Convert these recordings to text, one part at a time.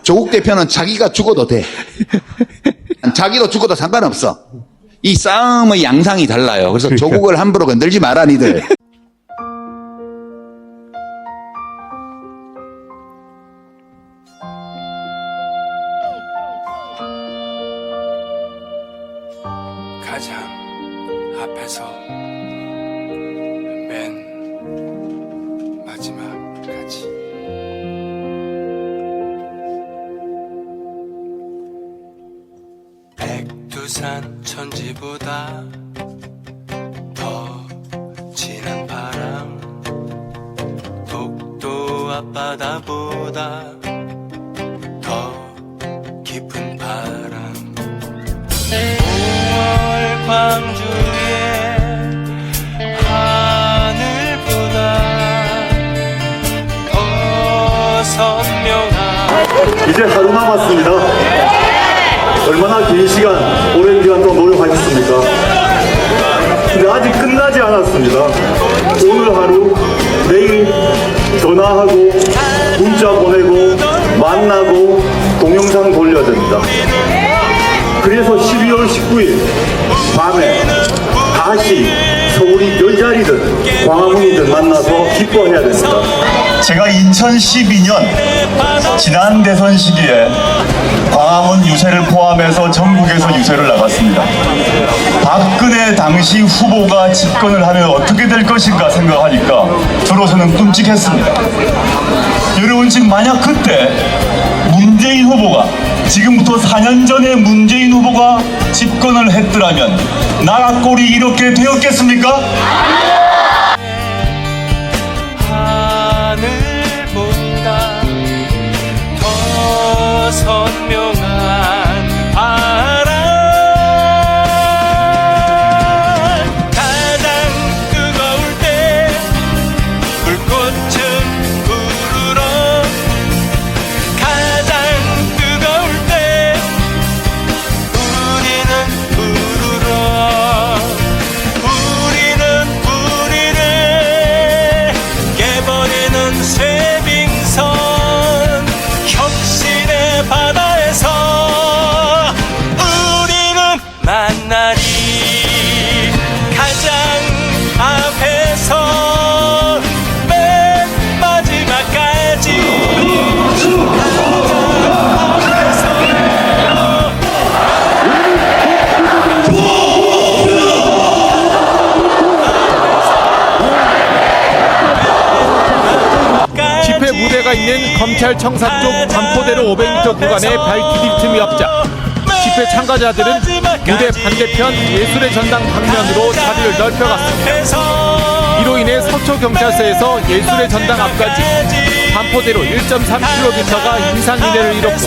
조국 대표는 자기가 죽어도 돼. 자기도 죽어도 상관없어. 이 싸움의 양상이 달라요. 그래서 조국을 함부로 건들지 마라, 니들. 가장 앞에서 맨 마지막까지 백두산 천지보다 더 진한 바람 독도 앞바다보다 더 깊은 바람 5월 광주의 하늘보다 더 선명한 이제 하루 남았습니다. 얼마나 긴 시간, 오랜 기간 동안 노력하셨습니까? 근데 아직 끝나지 않았습니다. 오늘 하루, 내일 전화하고, 문자 보내고, 만나고, 동영상 돌려야 됩니다. 그래서 12월 19일 밤에 다시 서울이 몇 자리든 광화문이든 만나서 기뻐해야 됩니다. 제가 2012년 지난 대선 시기에 광화문 유세를 포함해서 전국에서 유세를 나갔습니다. 박근혜 당시 후보가 집권을 하면 어떻게 될 것인가 생각하니까 저로 저는 끔찍했습니다. 여러분, 지금 만약 그때 문재인 후보가, 지금부터 4년 전에 문재인 후보가 집권을 했더라면 나라 꼴이 이렇게 되었겠습니까? 하늘보다 더 선명한 바람 가장 뜨거울 때 불꽃은 우르르 가장 뜨거울 때 우리는 우르르 우리를 깨버리는 쇠빙선 혁신의 바다에서 우리는 만나리 가장 앞에서 맨 마지막까지 집회 무대가 있는 검찰청사 쪽 반포대로 500m 구간의 발디딜 틈이 없자 집회 참가자들은 무대 반대편 예술의 전당 방면으로 자리를 넓혀갔습니다. 이로 인해 서초경찰서에서 예술의 전당 앞까지 반포대로 1.3km가 인산인해를 이뤘고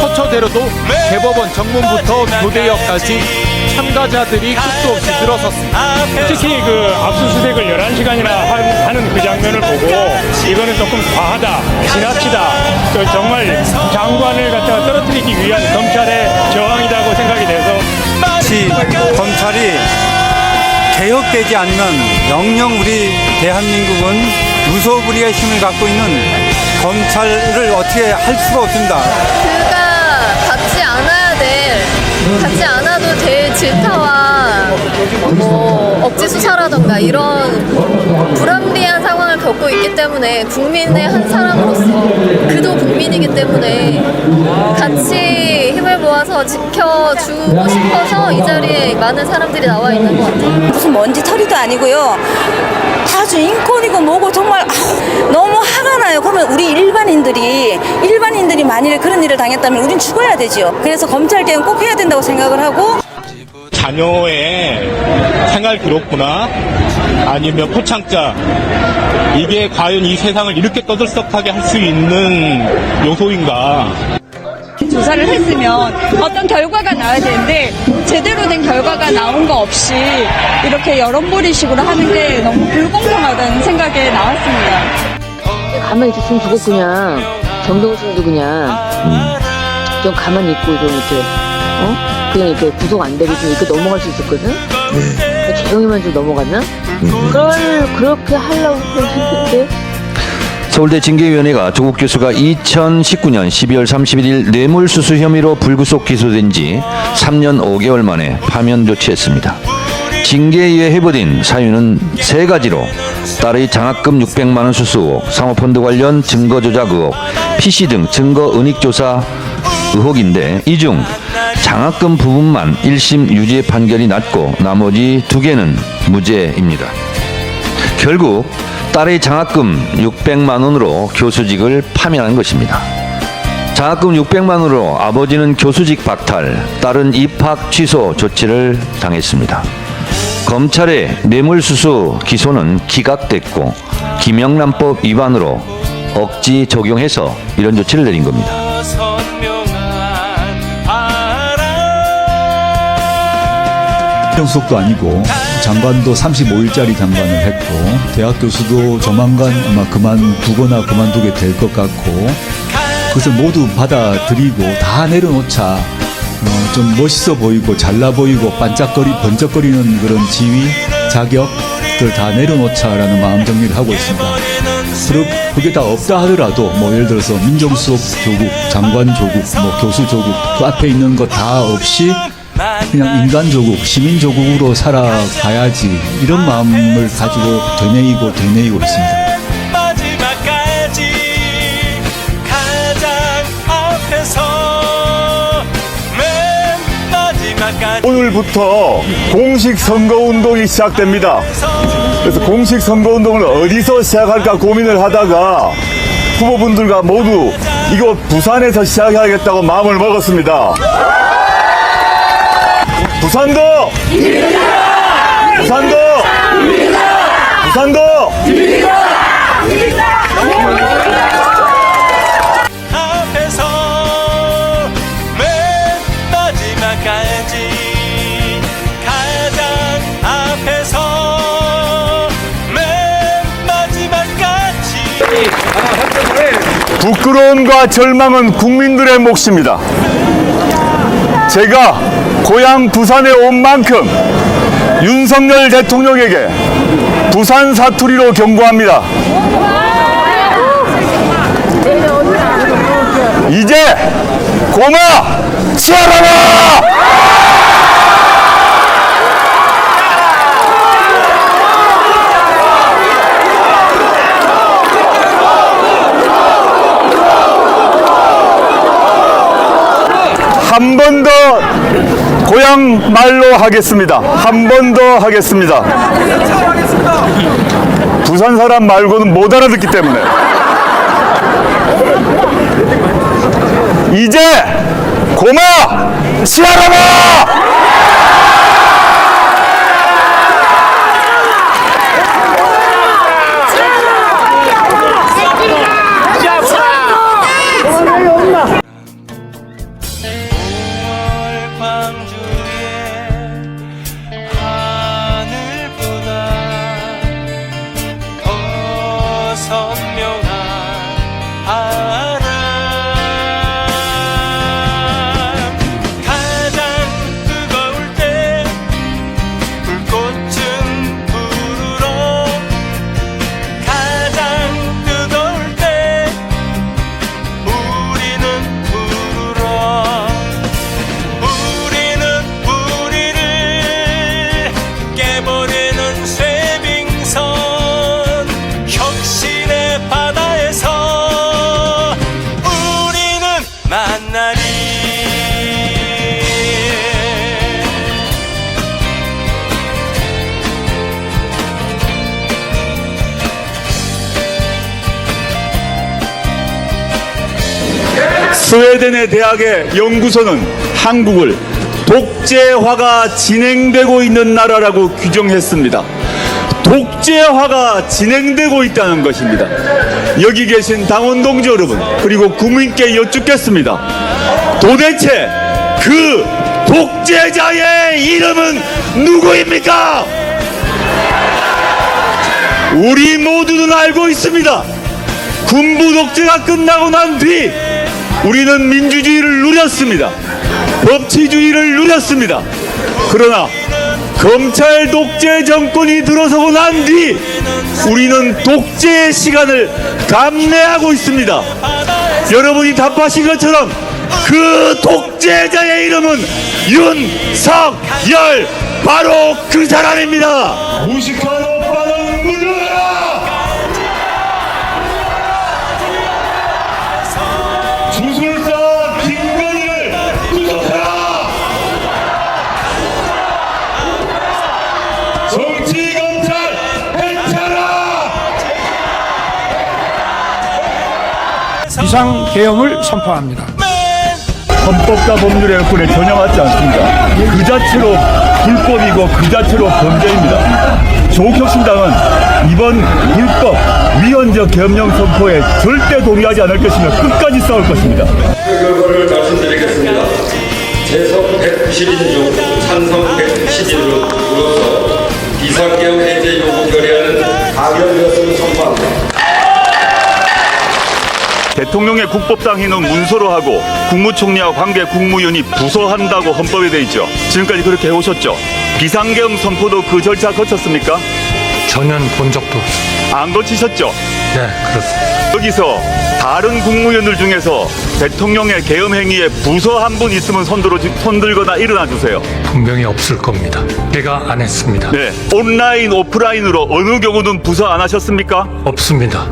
서초대로도 대법원 정문부터 교대역까지 참가자들이 끝도 없이 늘어섰습니다. 특히 그 압수수색을 11시간이나 하는 그 장면을 보고 이거는 조금 과하다, 지나치다, 또 정말 장관을 갖다가 떨어뜨리기 위한 검찰의 저항이라고 생각이 돼서 혹시 검찰이 개혁되지 않으면 영영 우리 대한민국은 무소불위의 힘을 갖고 있는 검찰을 어떻게 할 수가 없습니다. 그가 갖지 않아야 될, 갖지 않아도 될 질타와 억지 수사라던가 이런 불합리한 상황을 겪고 있기 때문에 국민의 한 사람으로서 그도 국민이기 때문에 같이 힘을 모아서 지켜주고 싶어서 이 자리에 많은 사람들이 나와 있는 것 같아요. 무슨 먼지털이도 아니고요. 아주 인권이고 뭐고 정말 너무 화가 나요. 그러면 우리 일반인들이 만일 그런 일을 당했다면 우린 죽어야 되죠. 그래서 검찰개혁 꼭 해야 된다고 생각을 하고 자녀의 생활 기록부나 아니면 포창자, 이게 과연 이 세상을 이렇게 떠들썩하게 할 수 있는 요소인가. 조사를 했으면 어떤 결과가 나와야 되는데 제대로 된 결과가 나온 거 없이 이렇게 여론몰이식으로 하는 게 너무 불공평하다는 생각에 나왔습니다. 가만히 있었으면 좋겠구냥. 정동수도 그냥 좀 가만히 있고 좀 이렇게 그냥 이렇게 구속 안 되고 좀 이렇게 넘어갈 수 있었거든. 재경이만 좀 넘어갔나? 그렇게 하려고 했는데 서울대 징계위원회가 조국 교수가 2019년 12월 31일 뇌물수수 혐의로 불구속 기소된 지 3년 5개월 만에 파면 조치했습니다. 징계위에 회부된 사유는 3가지로 딸의 장학금 600만 원 수수 의혹, 사모펀드 관련 증거 조작 의혹, PC 등 증거 은닉 조사 의혹인데 이 중 장학금 부분만 1심 유죄 판결이 났고 나머지 2개는 무죄입니다. 결국 딸의 장학금 600만 원으로 교수직을 파면한 것입니다. 장학금 600만 원으로 아버지는 교수직 박탈, 딸은 입학 취소 조치를 당했습니다. 검찰의 뇌물수수 기소는 기각됐고 김영란법 위반으로 억지 적용해서 이런 조치를 내린 겁니다. 정수석도 아니고 장관도 35일짜리 장관을 했고 대학 교수도 조만간 아마 그만두거나 그만두게 될 것 같고 그것을 모두 받아들이고 다 내려놓자 좀 멋있어 보이고 잘나 보이고 번쩍거리는 그런 지위, 자격들 다 내려놓자라는 마음 정리를 하고 있습니다. 그리고 그게 다 없다 하더라도 뭐 예를 들어서 민정수석 조국, 장관 조국, 뭐 교수 조국 그 앞에 있는 거 다 없이 그냥 인간 조국, 시민 조국으로 살아가야지 이런 마음을 가지고 되뇌이고 있습니다. 오늘부터 공식 선거운동이 시작됩니다. 그래서 공식 선거운동을 어디서 시작할까 고민을 하다가 후보분들과 모두 이곳 부산에서 시작해야겠다고 마음을 먹었습니다. 부산도! 부산도! 부산도! 앞에서 맨 마지막까지 가장 앞에서 맨 마지막까지 부끄러움과 절망은 국민들의 몫입니다. 제가 고향 부산에 온 만큼 윤석열 대통령에게 부산 사투리로 경고합니다. 이제 고마 치아라라! 한 번 더 고향 말로 하겠습니다. 한 번 더 하겠습니다. 부산 사람 말고는 못 알아듣기 때문에. 이제 고마 치아라라! 선명한 바람 가장 뜨거울 때 불꽃은 부르러 가장 뜨거울 때 우리는 부르러 우리는 우리를 깨버리는 쇠빙선 혁신의 바다에서 우리는 만나리. 스웨덴의 대학의 연구소는 한국을 독재화가 진행되고 있는 나라라고 규정했습니다. 독재화가 진행되고 있다는 것입니다. 여기 계신 당원 동지 여러분 그리고 국민께 여쭙겠습니다. 도대체 그 독재자의 이름은 누구입니까? 우리 모두는 알고 있습니다. 군부 독재가 끝나고 난 뒤 우리는 민주주의를 누렸습니다. 법치주의를 누렸습니다. 그러나 검찰 독재 정권이 들어서고 난 뒤 우리는 독재의 시간을 감내하고 있습니다. 여러분이 답하신 것처럼 그 독재자의 이름은 윤석열, 바로 그 사람입니다. 무식한 오빠는 물러라! 주술사 김건희를 구속하라! 정치검찰 해체하라! 비상계엄을 선포합니다. 헌법과 법률의 여건에 전혀 맞지 않습니다. 그 자체로 불법이고 그 자체로 범죄입니다. 조국혁신당은 이번 불법 위헌적 계엄령 선포에 절대 동의하지 않을 것이며 끝까지 싸울 것입니다. 결과를 말씀드리겠습니다. 재석 190인 중 찬성 111으로서 비상계엄 해제 요구 결의안은 가결되었음을 선포합니다. 대통령의 국법상의는 문서로 하고 국무총리와 관계 국무위원이 부서한다고 헌법에 돼 있죠. 지금까지 그렇게 해오셨죠. 비상계엄 선포도 그 절차 거쳤습니까? 전혀 본 적도 없습니다. 안 거치셨죠? 네, 그렇습니다. 여기서 다른 국무위원들 중에서 대통령의 계엄 행위에 부서 한 분 있으면 손들거나 일어나 주세요. 분명히 없을 겁니다. 제가 안 했습니다. 네, 온라인, 오프라인으로 어느 경우는 부서 안 하셨습니까? 없습니다.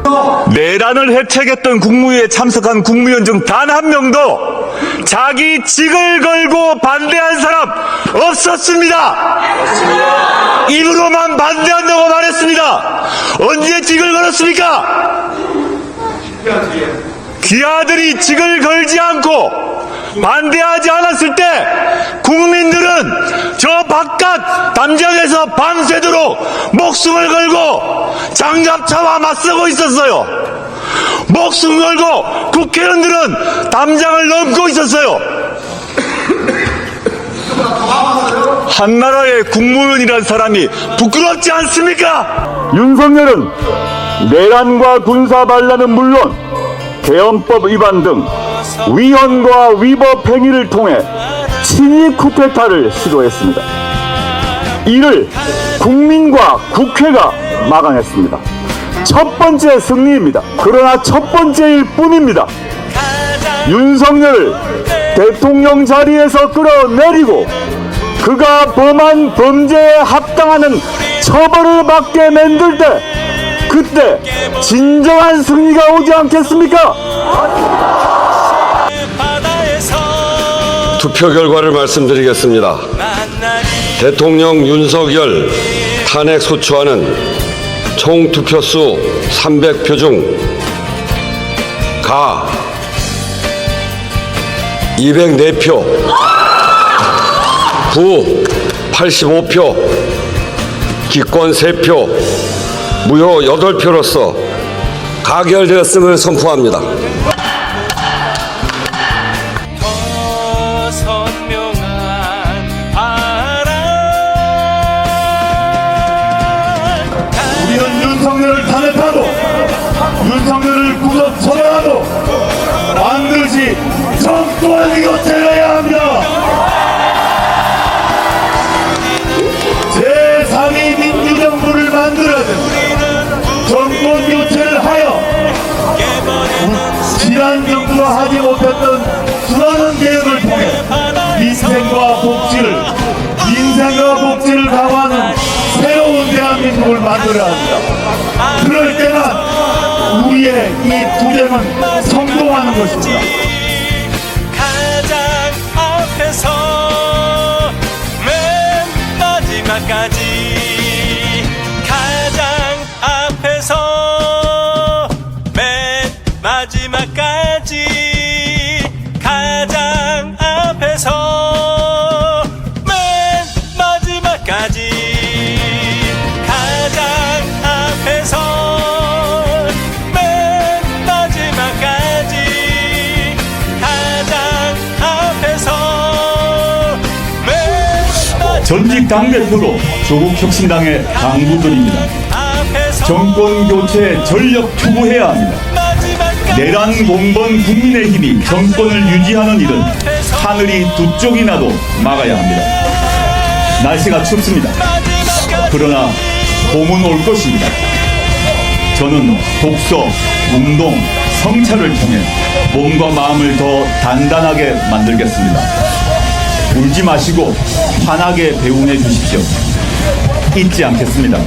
내란을 해책했던 국무회에 참석한 국무위원 중 단 한 명도 자기 직을 걸고 반대한 사람 없었습니다. 입으로만 반대한다고 말했습니다. 언제 직을 걸었습니까? 귀하들이 직을 걸지 않고 반대하지 않았을 때 국민들은 저 바깥 담장에서 밤새도록 목숨을 걸고 장갑차와 맞서고 있었어요. 목숨 걸고 국회의원들은 담장을 넘고 있었어요. 한나라의 국무위원이라는 사람이 부끄럽지 않습니까? 윤석열은 내란과 군사 반란은 물론 계엄법 위반 등 위헌과 위법 행위를 통해 친위 쿠데타를 시도했습니다. 이를 국민과 국회가 막아냈습니다. 첫 번째 승리입니다. 그러나 첫 번째일 뿐입니다. 윤석열을 대통령 자리에서 끌어내리고 그가 범한 범죄에 합당하는 처벌을 받게 만들 때 그때 진정한 승리가 오지 않겠습니까? 투표 결과를 말씀드리겠습니다. 대통령 윤석열 탄핵 소추안은 총 투표수 300표 중 가 204표, 부 85표, 기권 3표, 무효 8표로서 가결되었음을 선포합니다. 우리는 윤석열을 탄핵하고 윤석열을 구속 처벌하고 반드시 정권을 교체해야 합니다. 제3위 민주정부를 만들어야 됩니다. 정권 교체를 하여 지난 정부가 하지 못했던 수많은 개혁을 통해 민생과 복지를 강화하는 새로운 대한민국을 만들어야 합니다. 그럴 때만 우리의 이 투쟁은 성공하는 것입니다. 가장 앞에서 맨 마지막까지 가장 앞에서 맨 마지막까지 가장 앞에서 맨 마지막까지 가장 앞에서 맨 마지막까지 가장 앞에서 맨 마지막까지 전직 당대표로 조국혁신당의 당부드립니다. 정권 교체에 전력 투구해야 합니다. 내란 공범 국민의힘이 정권을 유지하는 일은 하늘이 두 쪽이 나도 막아야 합니다. 날씨가 춥습니다. 그러나 봄은 올 것입니다. 저는 독서, 운동, 성찰을 통해 몸과 마음을 더 단단하게 만들겠습니다. 울지 마시고 환하게 배웅해 주십시오. 잊지 않겠습니다.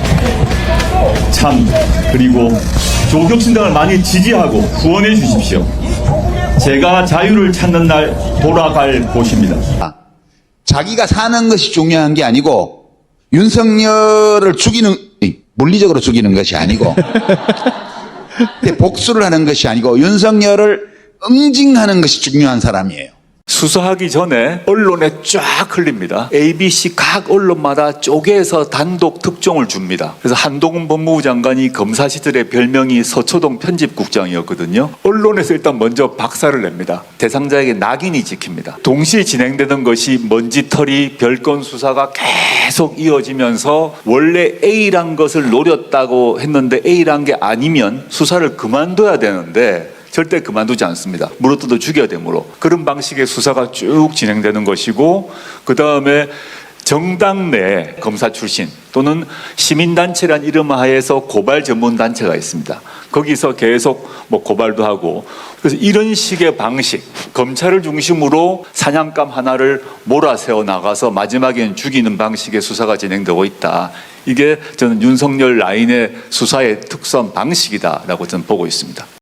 참, 그리고 조국혁신당을 많이 지지하고 후원해 주십시오. 제가 자유를 찾는 날 돌아갈 곳입니다. 자기가 사는 것이 중요한 게 아니고 윤석열을 죽이는, 물리적으로 죽이는 것이 아니고 복수를 하는 것이 아니고 윤석열을 응징하는 것이 중요한 사람이에요. 수사하기 전에 언론에 쫙 흘립니다. ABC 각 언론마다 쪼개서 단독 특종을 줍니다. 그래서 한동훈 법무부 장관이 검사 시절에 별명이 서초동 편집국장이었거든요. 언론에서 일단 먼저 박살을 냅니다. 대상자에게 낙인이 찍힙니다. 동시에 진행되던 것이 먼지털이 별건 수사가 계속 이어지면서 원래 A란 것을 노렸다고 했는데 A란 게 아니면 수사를 그만둬야 되는데 절대 그만두지 않습니다. 물어뜯어 죽여야 되므로. 그런 방식의 수사가 쭉 진행되는 것이고, 그 다음에 정당 내 검사 출신 또는 시민단체란 이름 하에서 고발 전문단체가 있습니다. 거기서 계속 고발도 하고, 그래서 이런 식의 방식, 검찰을 중심으로 사냥감 하나를 몰아세워 나가서 마지막에는 죽이는 방식의 수사가 진행되고 있다. 이게 저는 윤석열 라인의 수사의 특선 방식이다라고 저는 보고 있습니다.